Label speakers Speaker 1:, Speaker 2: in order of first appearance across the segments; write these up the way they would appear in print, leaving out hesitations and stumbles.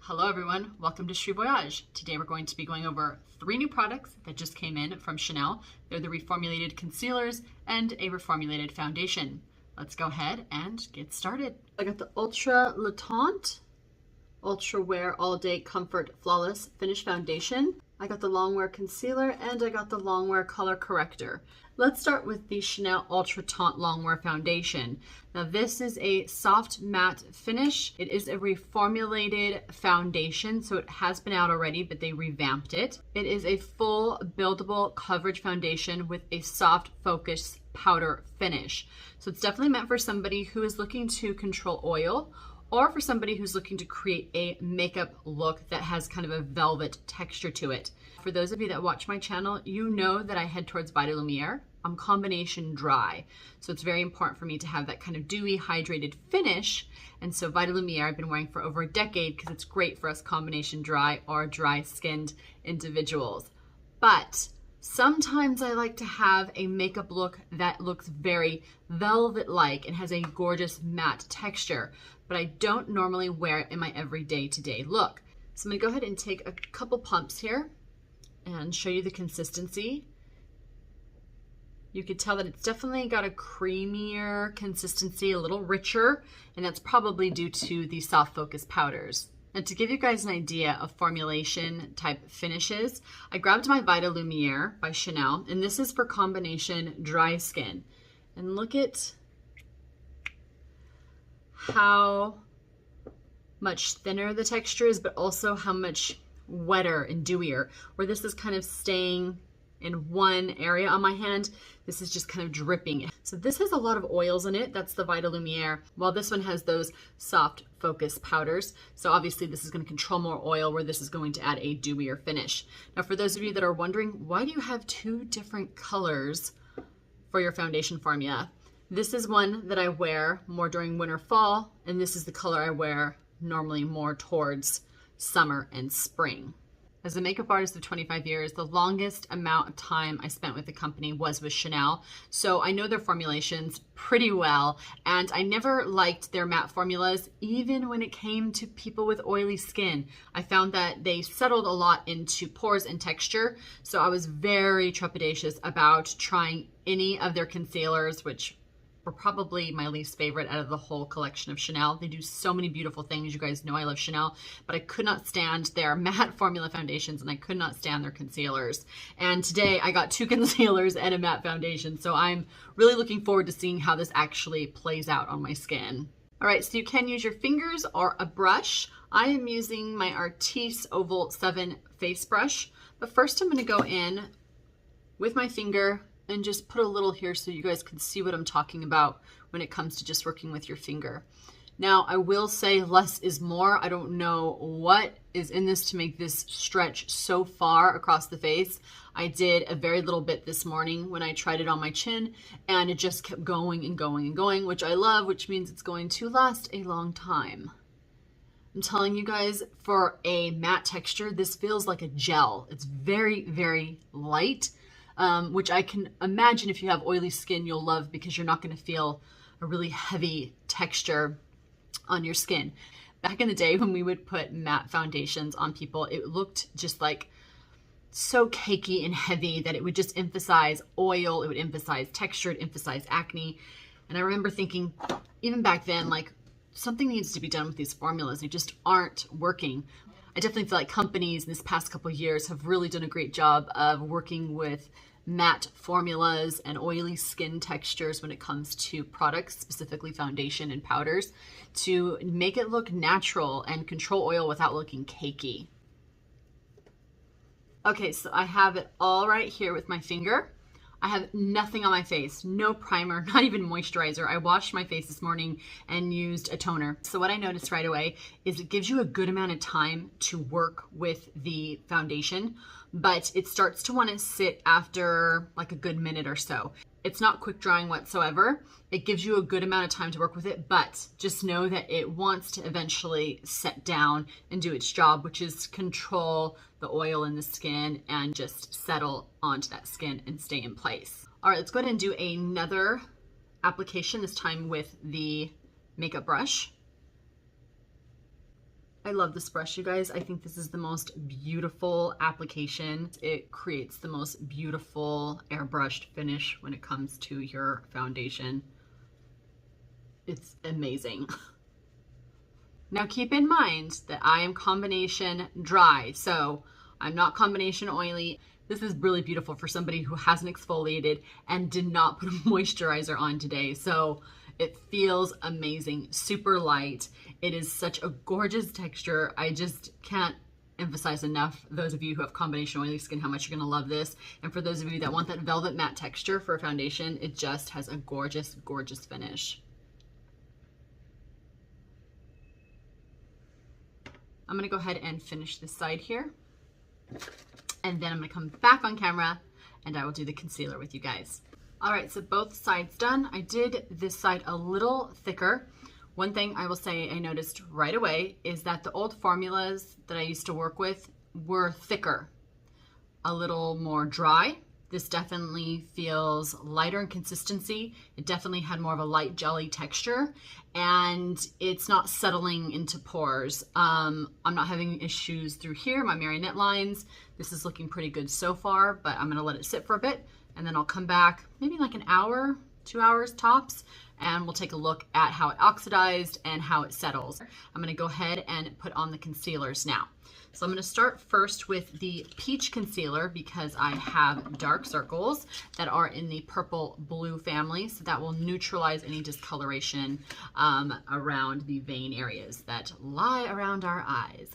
Speaker 1: Hello everyone, welcome to Voyage. Today we're going to be going over 3 new products that just came in from Chanel. They're the reformulated concealers and a reformulated foundation. Let's go ahead and get started. I got the Ultra Le Teint Ultra Wear All Day Comfort Flawless Finish Foundation. I got the Long Wear Concealer and I got the Long Wear Color Corrector. Let's start with the Chanel Ultra Teint Long Wear Foundation. Now this is a soft matte finish. It is a reformulated foundation, so it has been out already, but they revamped it. It is a full buildable coverage foundation with a soft focus powder finish. So it's definitely meant for somebody who is looking to control oil, or for somebody who's looking to create a makeup look that has kind of a velvet texture to it. For those of you that watch my channel, you know that I head towards Vita Lumiere. I'm combination dry, so it's very important for me to have that kind of dewy, hydrated finish. And so Vita Lumiere I've been wearing for over a decade because it's great for us combination dry or dry skinned individuals. But sometimes I like to have a makeup look that looks very velvet-like and has a gorgeous matte texture, but I don't normally wear it in my everyday today look. So I'm gonna go ahead and take a couple pumps here and show you the consistency. You could tell that it's definitely got a creamier consistency, a little richer, and that's probably due to the soft focus powders. And to give you guys an idea of formulation type finishes, I grabbed my Vita Lumiere by Chanel, and this is for combination dry skin. And look at how much thinner the texture is, but also how much wetter and dewier. Where this is kind of staying in one area on my hand, this is just kind of dripping. So this has a lot of oils in it. That's the Vita Lumiere, while this one has those soft focus powders. So obviously this is going to control more oil, where this is going to add a dewier finish. Now for those of you that are wondering, why do you have 2 different colors for your foundation formula? This is one that I wear more during winter, fall, and this is the color I wear normally more towards summer and spring. As a makeup artist of 25 years, the longest amount of time I spent with the company was with Chanel. So I know their formulations pretty well, and I never liked their matte formulas, even when it came to people with oily skin. I found that they settled a lot into pores and texture, so I was very trepidatious about trying any of their concealers, which were probably my least favorite out of the whole collection of Chanel. They do so many beautiful things. You guys know I love Chanel, but I could not stand their matte formula foundations, and I could not stand their concealers. And today I got 2 concealers and a matte foundation, so I'm really looking forward to seeing how this actually plays out on my skin. All right, so you can use your fingers or a brush. I am using my Artis Oval 7 face brush, but first I'm gonna go in with my finger and just put a little here so you guys can see what I'm talking about when it comes to just working with your finger. Now, I will say less is more. I don't know what is in this to make this stretch so far across the face. I did a very little bit this morning when I tried it on my chin, and it just kept going and going and going, which I love, which means it's going to last a long time. I'm telling you guys, for a matte texture, this feels like a gel. It's very, very light. Which I can imagine if you have oily skin, you'll love, because you're not going to feel a really heavy texture on your skin. Back in the day when we would put matte foundations on people, it looked just like so cakey and heavy that it would just emphasize oil, it would emphasize texture, it emphasize acne. And I remember thinking, even back then, like, something needs to be done with these formulas. They just aren't working. I definitely feel like companies in this past couple of years have really done a great job of working with matte formulas and oily skin textures when it comes to products, specifically foundation and powders, to make it look natural and control oil without looking cakey. Okay, so I have it all right here with my finger. I have nothing on my face, no primer, not even moisturizer. I washed my face this morning and used a toner. So what I noticed right away is it gives you a good amount of time to work with the foundation, but it starts to want to sit after like a good minute or so. It's not quick drying whatsoever. It gives you a good amount of time to work with it, but just know that it wants to eventually set down and do its job, which is control the oil in the skin and just settle onto that skin and stay in place. All right, let's go ahead and do another application, this time with the makeup brush. I love this brush, you guys. I think this is the most beautiful application. It creates the most beautiful airbrushed finish when it comes to your foundation. It's amazing. Now keep in mind that I am combination dry, so I'm not combination oily. This is really beautiful for somebody who hasn't exfoliated and did not put a moisturizer on today. So it feels amazing, super light. It is such a gorgeous texture. I just can't emphasize enough, those of you who have combination oily skin, how much you're gonna love this. And for those of you that want that velvet matte texture for a foundation, it just has a gorgeous, gorgeous finish. I'm gonna go ahead and finish this side here. And then I'm gonna come back on camera and I will do the concealer with you guys. All right, so both sides done. I did this side a little thicker. One thing I will say I noticed right away is that the old formulas that I used to work with were thicker, a little more dry. This definitely feels lighter in consistency. It definitely had more of a light jelly texture, and it's not settling into pores. I'm not having issues through here, my marionette lines. This is looking pretty good so far, but I'm gonna let it sit for a bit, and then I'll come back maybe like an hour, 2 hours tops, and we'll take a look at how it oxidized and how it settles. I'm gonna go ahead and put on the concealers now. So I'm going to start first with the peach concealer because I have dark circles that are in the purple blue family, so that will neutralize any discoloration around the vein areas that lie around our eyes.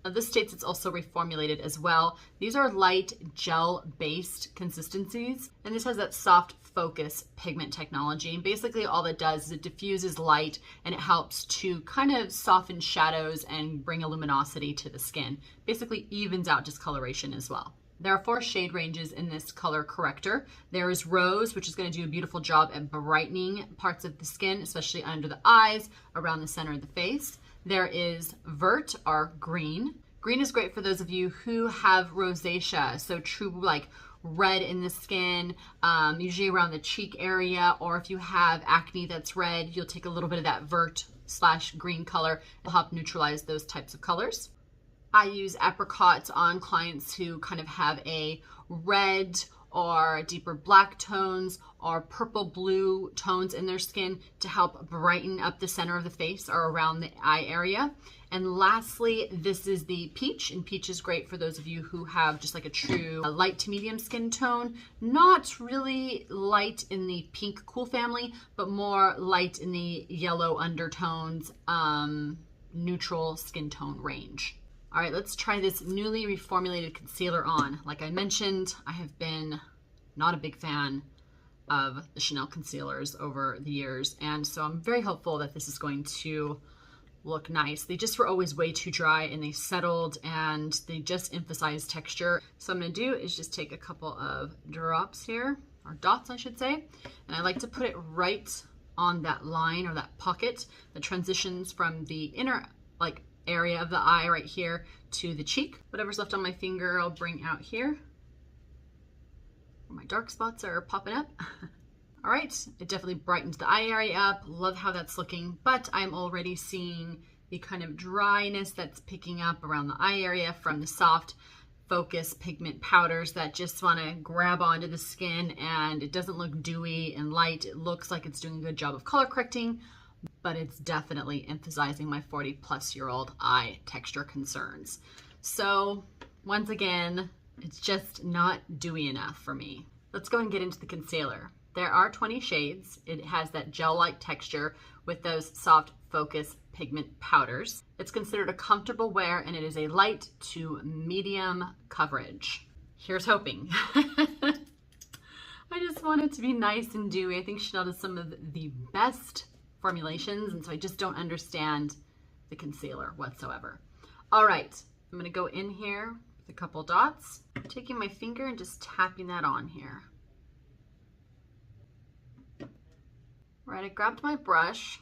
Speaker 1: This states it's also reformulated as well. These are light gel-based consistencies, and this has that soft focus pigment technology. And basically all it does is it diffuses light and it helps to kind of soften shadows and bring a luminosity to the skin. Basically evens out discoloration as well. There are 4 shade ranges in this color corrector. There is Rose, which is going to do a beautiful job at brightening parts of the skin, especially under the eyes, around the center of the face. There is Vert, or green. Green is great for those of you who have rosacea, so true like red in the skin, usually around the cheek area, or if you have acne that's red, you'll take a little bit of that Vert/green color. It'll help neutralize those types of colors. I use apricot on clients who kind of have a red or deeper black tones or purple blue tones in their skin to help brighten up the center of the face or around the eye area. And lastly, this is the peach, and peach is great for those of you who have just like a true light to medium skin tone, not really light in the pink cool family, but more light in the yellow undertones, neutral skin tone range. All right, let's try this newly reformulated concealer on. Like I mentioned, I have been not a big fan of the Chanel concealers over the years, and so I'm very hopeful that this is going to look nice. They just were always way too dry, and they settled, and they just emphasized texture. So what I'm gonna do is just take a couple of drops here, or dots I should say, and I like to put it right on that line or that pocket that transitions from the inner like area of the eye right here to the cheek. Whatever's left on my finger I'll bring out here where my dark spots are popping up. All right, it definitely brightens the eye area up. Love how that's looking, but I'm already seeing the kind of dryness that's picking up around the eye area from the soft focus pigment powders that just want to grab onto the skin, and it doesn't look dewy and light. It looks like it's doing a good job of color correcting, but it's definitely emphasizing my 40-plus-year-old eye texture concerns. So once again, it's just not dewy enough for me. Let's go and get into the concealer. There are 20 shades. It has that gel-like texture with those soft focus pigment powders. It's considered a comfortable wear, and it is a light to medium coverage. Here's hoping. I just want it to be nice and dewy. I think Chanel does some of the best formulations, and so I just don't understand the concealer whatsoever. All right, I'm gonna go in here with a couple dots, taking my finger and just tapping that on here. All right, I grabbed my brush.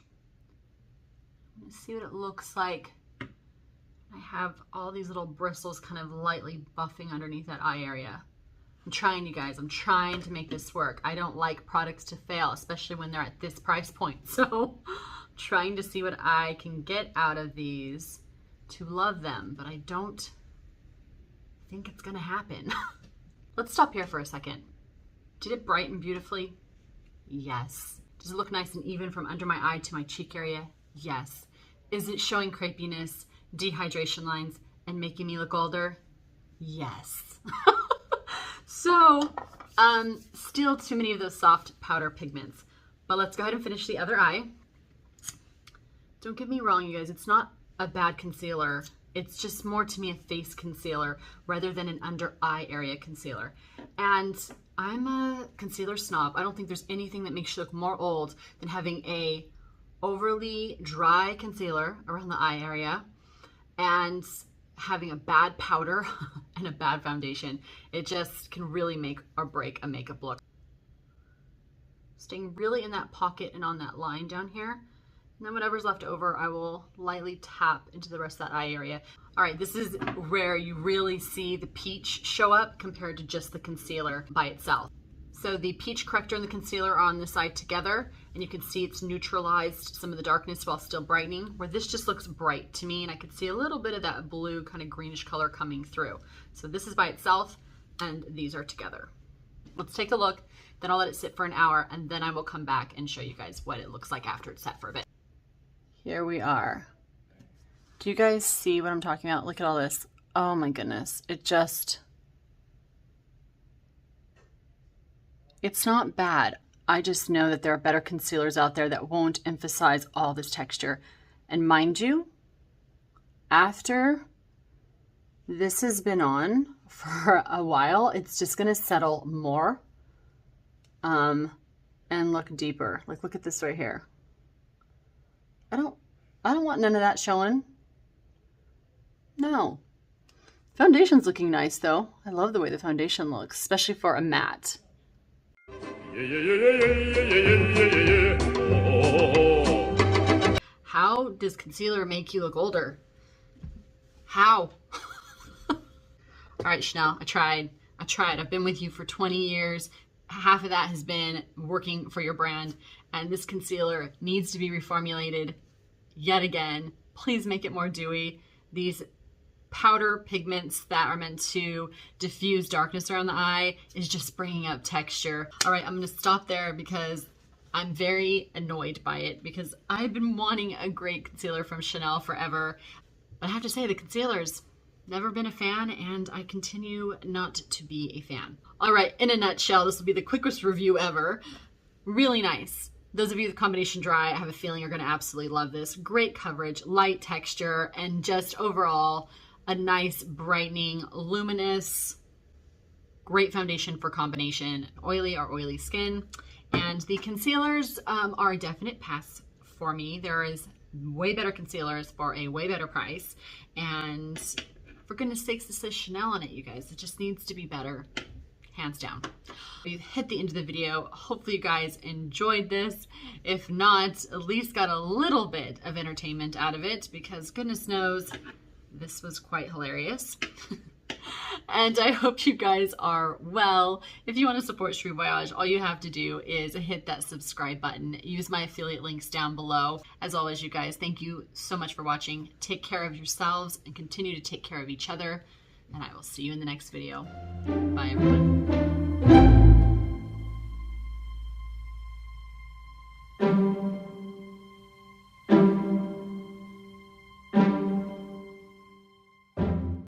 Speaker 1: I'm gonna see what it looks like. I have all these little bristles kind of lightly buffing underneath that eye area. I'm trying, you guys, I'm trying to make this work. I don't like products to fail, especially when they're at this price point. So I'm trying to see what I can get out of these to love them, but I don't think it's gonna happen. Let's stop here for a second. Did it brighten beautifully? Yes. Does it look nice and even from under my eye to my cheek area? Yes. Is it showing crepiness, dehydration lines, and making me look older? Yes. So, still too many of those soft powder pigments. But let's go ahead and finish the other eye. Don't get me wrong, you guys, it's not a bad concealer. It's just more to me a face concealer rather than an under eye area concealer. And I'm a concealer snob. I don't think there's anything that makes you look more old than having a overly dry concealer around the eye area and having a bad powder and a bad foundation. It just can really make or break a makeup look. Staying really in that pocket and on that line down here. And then whatever's left over, I will lightly tap into the rest of that eye area. All right, this is where you really see the peach show up compared to just the concealer by itself. So the peach corrector and the concealer are on this side together, and you can see it's neutralized some of the darkness while still brightening, where this just looks bright to me, and I could see a little bit of that blue kind of greenish color coming through. So this is by itself, and these are together. Let's take a look, then I'll let it sit for an hour, and then I will come back and show you guys what it looks like after it's set for a bit. Here we are. Do you guys see what I'm talking about? Look at all this. Oh my goodness. It's not bad. I just know that there are better concealers out there that won't emphasize all this texture. And mind you, after this has been on for a while, it's just gonna settle more and look deeper. Like, look at this right here. I don't want none of that showing. No. Foundation's looking nice though. I love the way the foundation looks, especially for a matte. How does concealer make you look older? How? All right, Chanel, I tried. I've been with you for 20 years. Half of that has been working for your brand, and this concealer needs to be reformulated yet again. Please make it more dewy. These powder pigments that are meant to diffuse darkness around the eye is just bringing up texture. All right, I'm gonna stop there because I'm very annoyed by it, because I've been wanting a great concealer from Chanel forever. But I have to say, the concealer's never been a fan, and I continue not to be a fan. All right, in a nutshell, this will be the quickest review ever. Really nice. Those of you with combination dry, I have a feeling you're gonna absolutely love this. Great coverage, light texture, and just overall, a nice, brightening, luminous, great foundation for combination oily or oily skin. And the concealers are a definite pass for me. There is way better concealers for a way better price. And for goodness sakes, this says Chanel on it, you guys. It just needs to be better, hands down. We've hit the end of the video. Hopefully you guys enjoyed this. If not, at least got a little bit of entertainment out of it, because goodness knows, this was quite hilarious. And I hope you guys are well. If you want to support Cheri Voyage, all you have to do is hit that subscribe button. Use my affiliate links down below. As always, you guys, thank you so much for watching. Take care of yourselves and continue to take care of each other. And I will see you in the next video. Bye, everyone.